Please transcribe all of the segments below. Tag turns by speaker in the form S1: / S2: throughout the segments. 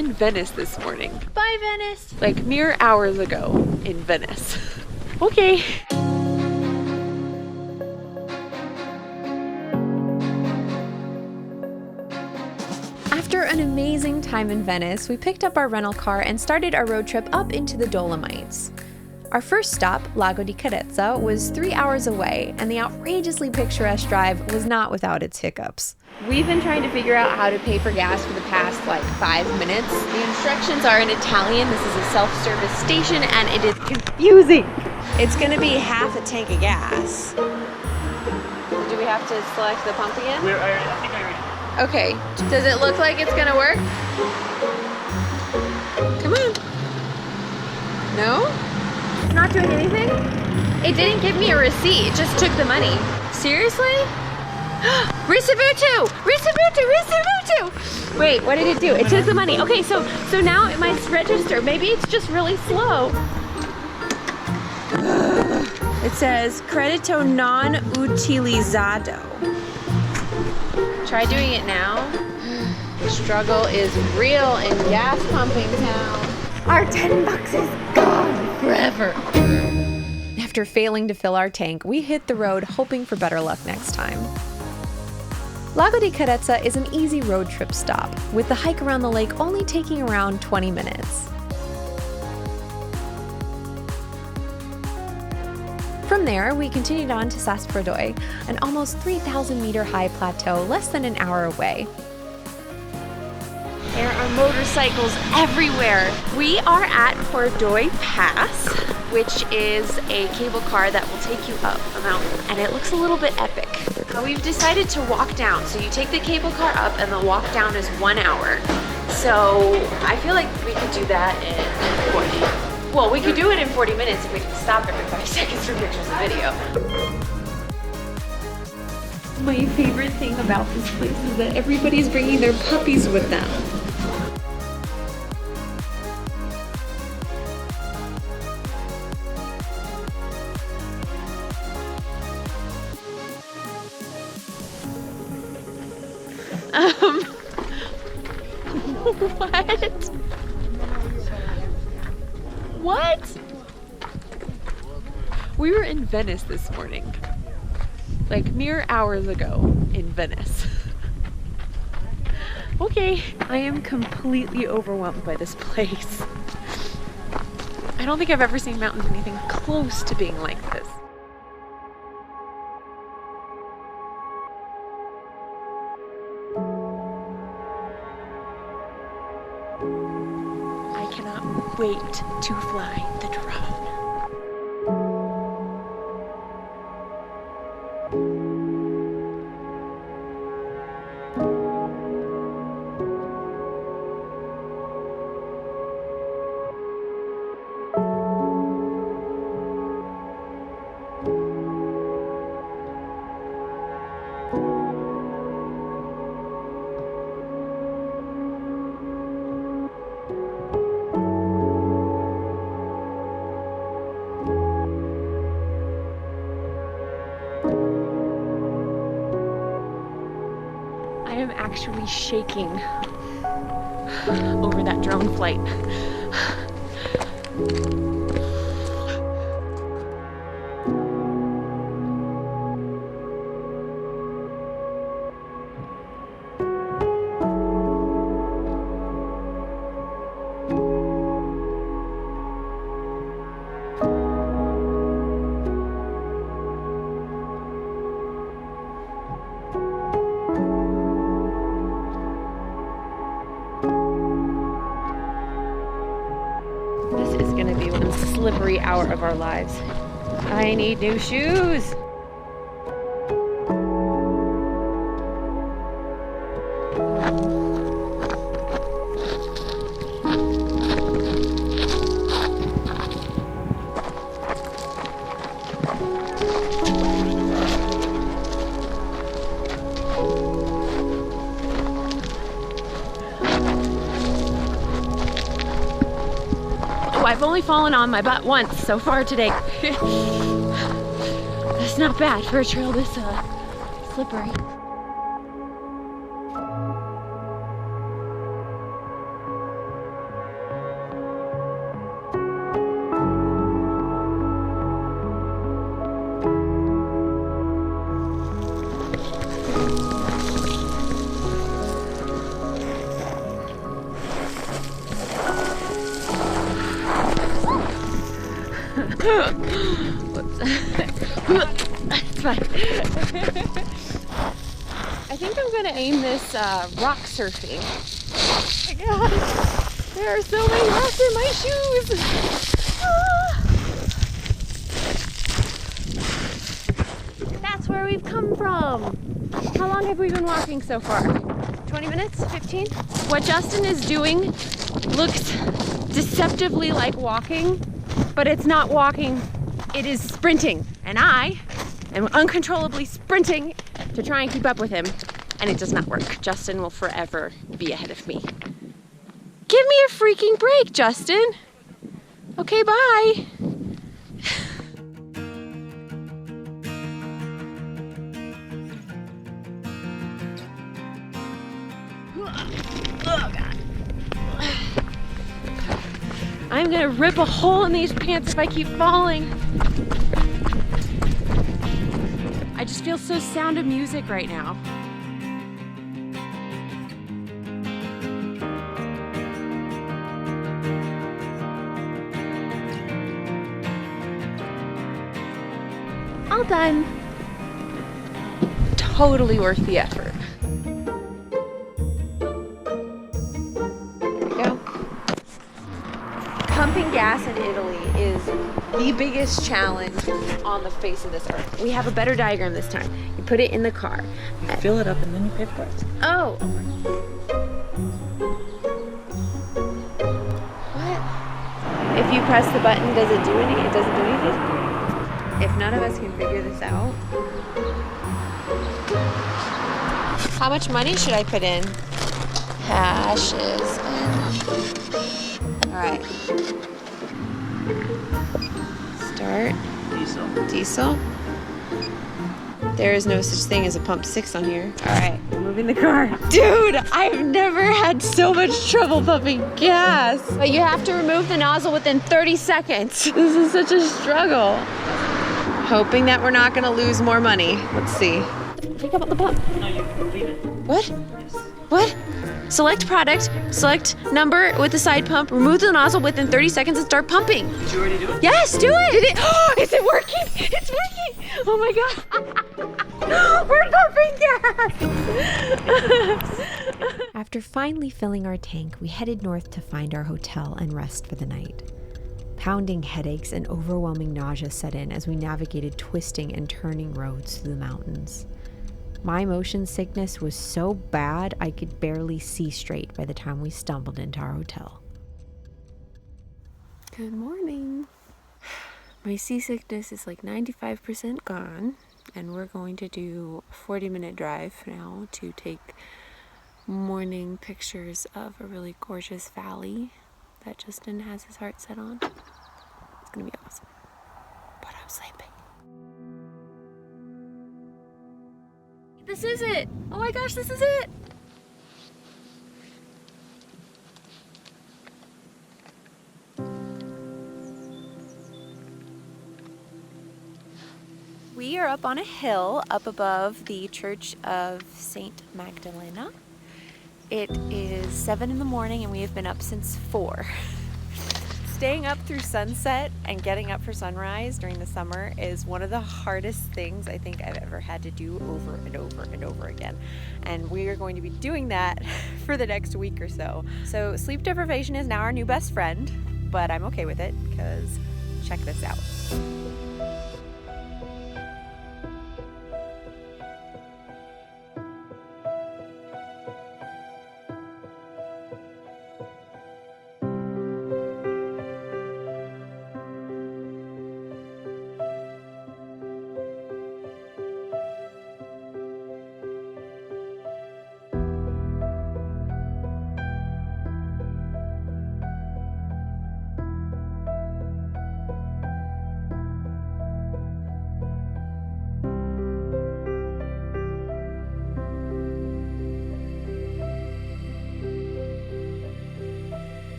S1: in Venice this morning.
S2: Bye, Venice.
S1: Like mere hours ago in Venice. Okay.
S2: After an amazing time in Venice, we picked up our rental car and started our road trip up into the Dolomites. Our first stop, Lago di Carezza, was 3 hours away, and the outrageously picturesque drive was not without its hiccups.
S1: We've been trying to figure out how to pay for gas for the past like 5 minutes. The instructions are in Italian. This is a self-service station and it is confusing.
S2: It's gonna be half a tank of gas.
S1: Do we have to select the pump again?
S3: I think I already.
S1: Okay, does it look like it's gonna work? Come on. No? It's not doing anything? It didn't give me a receipt, it just took the money. Seriously? Ricevuto! Ricevuto! Ricevuto! Wait, what did it do? It took the money. Okay, so now it might register. Maybe it's just really slow. It says, credito non utilizado. Try doing it now. The struggle is real in gas pumping town. Our $10 is gone forever.
S2: After failing to fill our tank, we hit the road hoping for better luck next time. Lago di Carezza is an easy road trip stop, with the hike around the lake only taking around 20 minutes. From there, we continued on to Sasprodoi, an almost 3,000-meter high plateau less than an hour away.
S1: There are motorcycles everywhere. We are at Pordoi Pass, which is a cable car that will take you up a mountain, and it looks a little bit epic. We've decided to walk down, so you take the cable car up and the walk down is 1 hour. So I feel like we could do that in 40. Well, we could do it in 40 minutes if we can stop every 5 seconds for pictures and video. My favorite thing about this place is that everybody's bringing their puppies with them. What? What? We were in Venice this morning. Like mere hours ago in Venice. Okay, I am completely overwhelmed by this place. I don't think I've ever seen mountains anything close to being like this. I cannot wait to fly the drone. I am actually shaking over that drone flight. This is gonna be one slippery hour of our lives. I need new shoes. Oh, I've only fallen on my butt once so far today. That's not bad for a trail this slippery. Whoops. It's fine. I think I'm gonna aim this rock surfing. Oh my gosh, there are so many rocks in my shoes. That's where we've come from. How long have we been walking so far? 20 minutes? 15? What Justin is doing looks deceptively like walking, but it's not walking, it is sprinting. And I am uncontrollably sprinting to try and keep up with him, and it does not work. Justin will forever be ahead of me. Give me a freaking break, Justin. Okay, bye. Oh, God. I'm gonna rip a hole in these pants if I keep falling. I just feel so Sound of Music right now. All done. Totally worth the effort. There we go. Pumping gas in Italy is the biggest challenge on the face of this earth. We have a better diagram this time. You put it in the car.
S3: You fill it up and then you pay for it.
S1: Oh. What? If you press the button, does it do anything? It doesn't do anything? If none of us can figure this out. How much money should I put in? Cash is in. All right. Start. Diesel. There is no such thing as a pump 6 on here. All right, we're moving the car. Dude, I've never had so much trouble pumping gas. But you have to remove the nozzle within 30 seconds. This is such a struggle. Hoping that we're not gonna lose more money. Let's see. Take out the pump.
S3: No, you leave it.
S1: What?
S3: Yes.
S1: What? Select product, select number with the side pump, remove the nozzle within 30 seconds and start pumping.
S3: Did you already do it?
S1: Yes, do it! Did it? Oh, is it working? It's working! Oh my God. We're pumping gas!
S2: After finally filling our tank, we headed north to find our hotel and rest for the night. Pounding headaches and overwhelming nausea set in as we navigated twisting and turning roads through the mountains. My motion sickness was so bad I could barely see straight by the time we stumbled into our hotel. Good morning. My seasickness is like 95% gone, and we're going to do a 40-minute drive now to take morning pictures of a really gorgeous valley that Justin has his heart set on. It's gonna be awesome. But I'm sleeping. This is it! Oh my gosh, this is it! We are up on a hill up above the Church of St. Maddalena. It is 7 in the morning and we have been up since 4. Staying up through sunset and getting up for sunrise during the summer is one of the hardest things I think I've ever had to do over and over and over again. And we are going to be doing that for the next week or so. So sleep deprivation is now our new best friend, but I'm okay with it because check this out.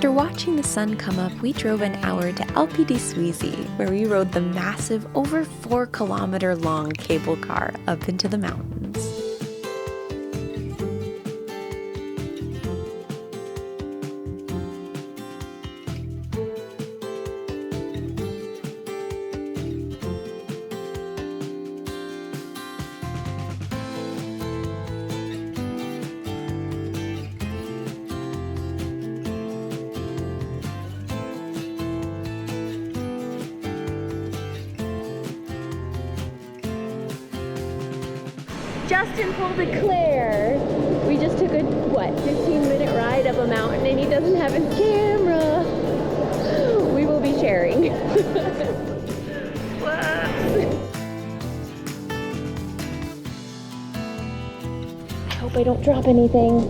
S2: After watching the sun come up, we drove an hour to Alpi di Suisi, where we rode the massive, over 4-kilometer long cable car up into the mountains.
S1: Justin pulled a Claire. We just took a, 15-minute ride up a mountain and he doesn't have his camera. We will be sharing. I hope I don't drop anything.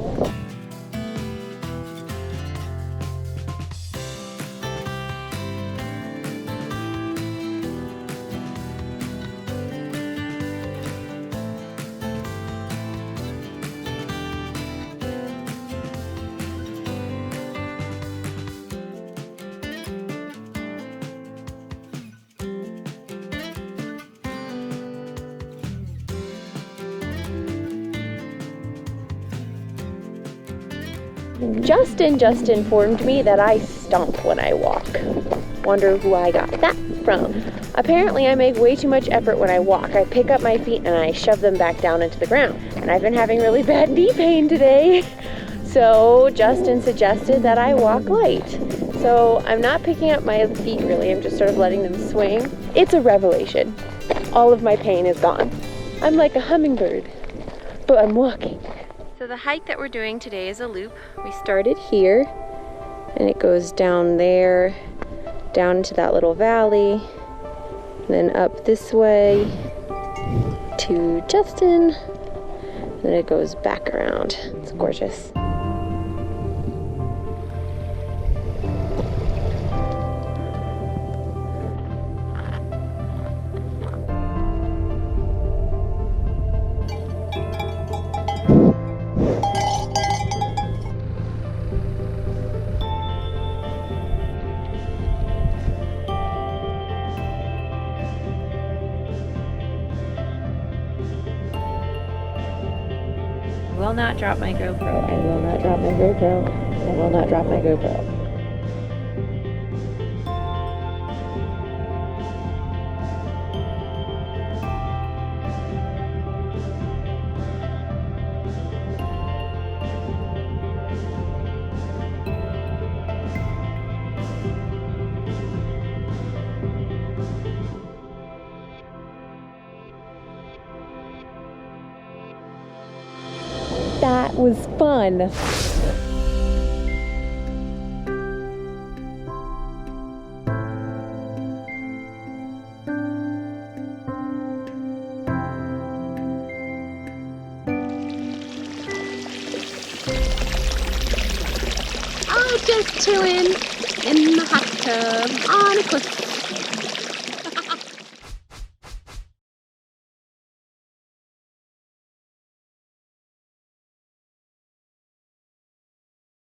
S1: Just informed me that I stomp when I walk. Wonder who I got that from. Apparently I make way too much effort when I walk. I pick up my feet and I shove them back down into the ground. And I've been having really bad knee pain today. So Justin suggested that I walk light. So I'm not picking up my feet really, I'm just sort of letting them swing. It's a revelation. All of my pain is gone. I'm like a hummingbird, but I'm walking. So the hike that we're doing today is a loop. We started here and it goes down there, down into that little valley, and then up this way to Justin, and then it goes back around. It's gorgeous. I will not drop my GoPro. I will not drop my GoPro. I will not drop my GoPro. That was fun.
S2: Oh, just chilling in the hot tub on a cliff.